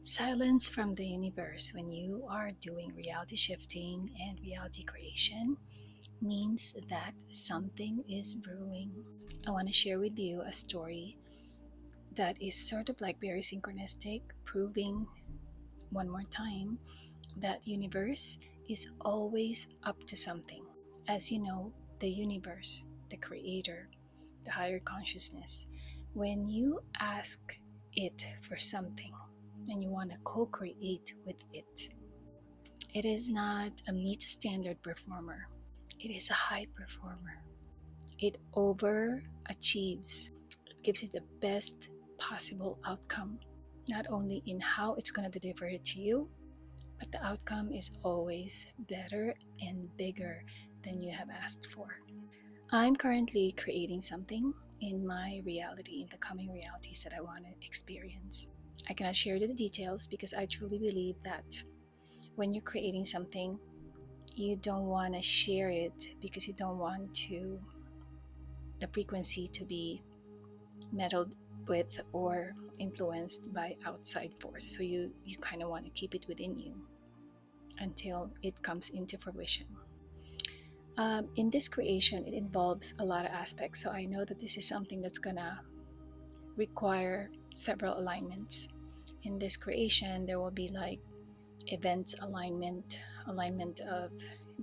Silence from the universe when you are doing reality shifting and reality creation means that something is brewing. I want to share with you a story that is sort of like very synchronistic, proving one more time that universe is always up to something. As you know, the universe, the creator, the higher consciousness, when you ask it for something and you want to co-create with it, it is not a meet standard performer. It is a high performer. It overachieves. It gives you the best possible outcome, not only in how it's going to deliver it to you, but the outcome is always better and bigger than you have asked for. I'm currently creating something in my reality, in the coming realities that I want to experience. I cannot share the details because I truly believe that when you're creating something, you don't want to share it because you don't want to the frequency to be meddled with or influenced by outside force. So you kind of want to keep it within you until it comes into fruition. In this creation, it involves a lot of aspects. So I know that this is something that's gonna require several alignments. In this creation, there will be like events alignment, alignment of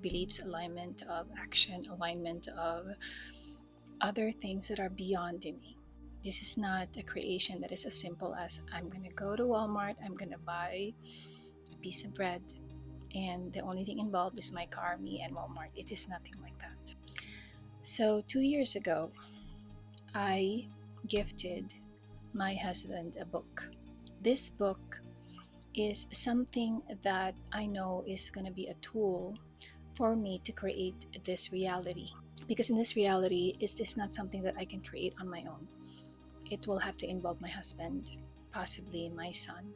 beliefs, alignment of action, alignment of other things that are beyond me. This is not a creation that is as simple as I'm going to go to Walmart, I'm going to buy a piece of bread, and the only thing involved is my car, me, and Walmart. It is nothing like that. So, 2 years ago, I gifted my husband a book. This book is something that I know is going to be a tool for me to create this reality. Because in this reality, it's not something that I can create on my own. It will have to involve my husband, possibly my son,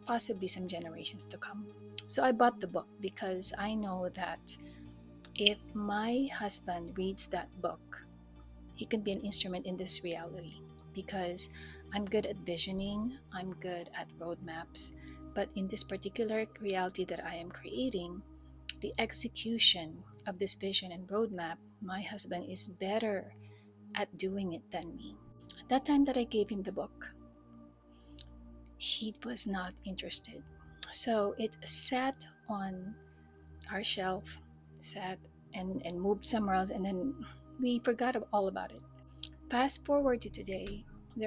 possibly some generations to come. So I bought the book because I know that if my husband reads that book, he can be an instrument in this reality because I'm good at visioning, I'm good at roadmaps, but in this particular reality that I am creating, the execution of this vision and roadmap, my husband is better at doing it than me. At that time that I gave him the book, he was not interested. So it sat on our shelf, sat and moved somewhere else, and then we forgot all about it. Fast forward to today, we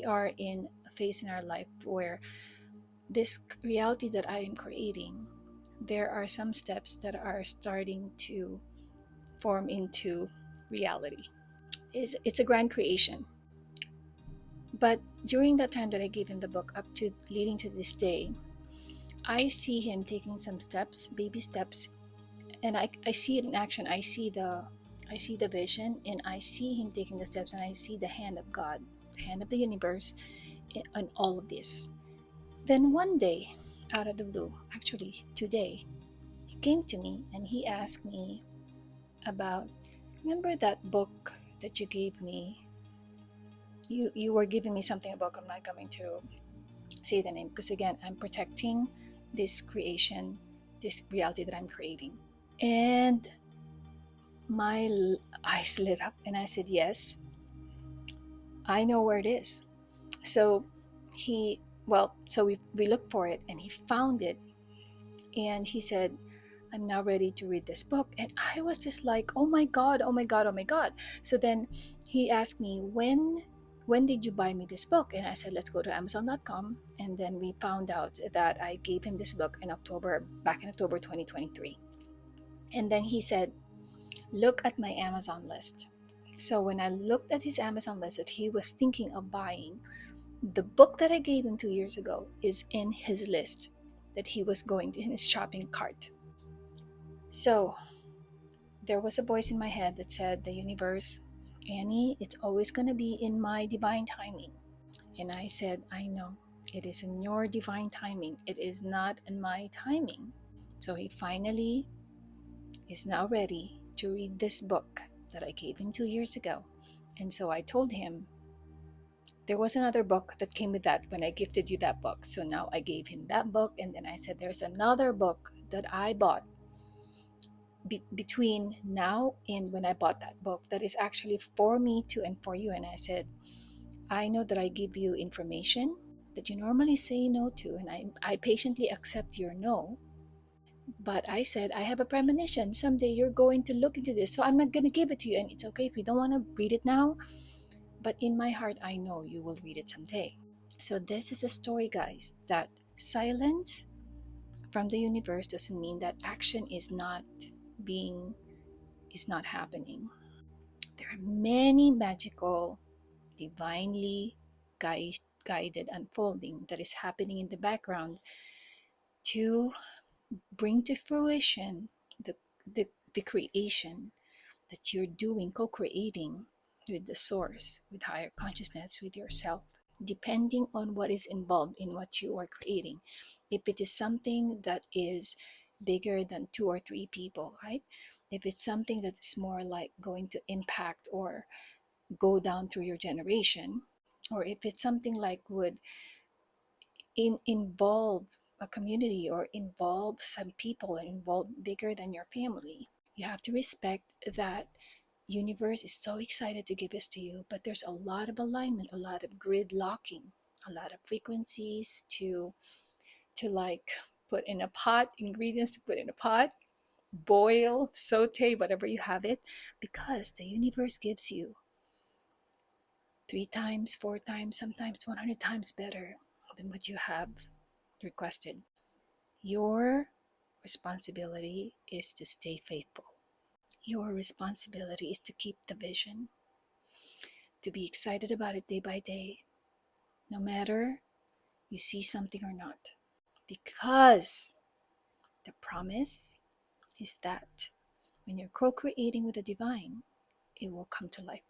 are in a phase in our life where this reality that I am creating, there are some steps that are starting to form into reality. It's a grand creation. But during that time that I gave him the book, up to leading to this day, I see him taking some steps, baby steps, and I see it in action. I see the vision, and I see him taking the steps, and I see the hand of God, the hand of the universe in all of this. Then one day, out of the blue, actually today, he came to me and he asked me about, remember that book that you gave me? You were giving me something about, I'm not going to say the name because again, I'm protecting this creation, this reality that I'm creating. And my eyes lit up and I said, yes, I know where it is. So we looked for it and he found it and he said, I'm now ready to read this book. And I was just like, oh my God, oh my God, oh my God. So then he asked me, when did you buy me this book? And I said, let's go to Amazon.com. And then we found out that I gave him this book back in October 2023. And then he said, look at my Amazon list. So when I looked at his Amazon list that he was thinking of buying, the book that I gave him 2 years ago is in his list that he was going to in his shopping cart. So there was a voice in my head that said, the universe, Annie, it's always going to be in my divine timing. And I said, I know, it is in your divine timing. It is not in my timing. So he finally is now ready to read this book that I gave him 2 years ago. And so I told him, there was another book that came with that when I gifted you that book. So now I gave him that book, and then I said, there's another book that I bought between now and when I bought that book that is actually for me too and for you. And I said, I know that I give you information that you normally say no to, and I patiently accept your no. But I said, I have a premonition. Someday you're going to look into this. So I'm not going to give it to you. And it's okay if you don't want to read it now. But in my heart, I know you will read it someday. So this is a story, guys, that silence from the universe doesn't mean that action being is not happening. There are many magical, divinely guided unfolding that is happening in the background to bring to fruition the, the creation that you're doing, co-creating with the source, with higher consciousness, with yourself, depending on what is involved in what you are creating. If it is something that is bigger than 2 or 3 people, right? If it's something that is more like going to impact or go down through your generation, or if it's something like would involve a community or involve some people and involve bigger than your family, you have to respect that universe is so excited to give this to you, but there's a lot of alignment, a lot of grid locking, a lot of frequencies to like put in a pot, ingredients to put in a pot, boil, saute, whatever you have it, because the universe gives you 3 times, 4 times, sometimes 100 times better than what you have requested. Your responsibility is to stay faithful. Your responsibility is to keep the vision, to be excited about it day by day, no matter you see something or not. Because the promise is that when you're co creating with the divine, it will come to life.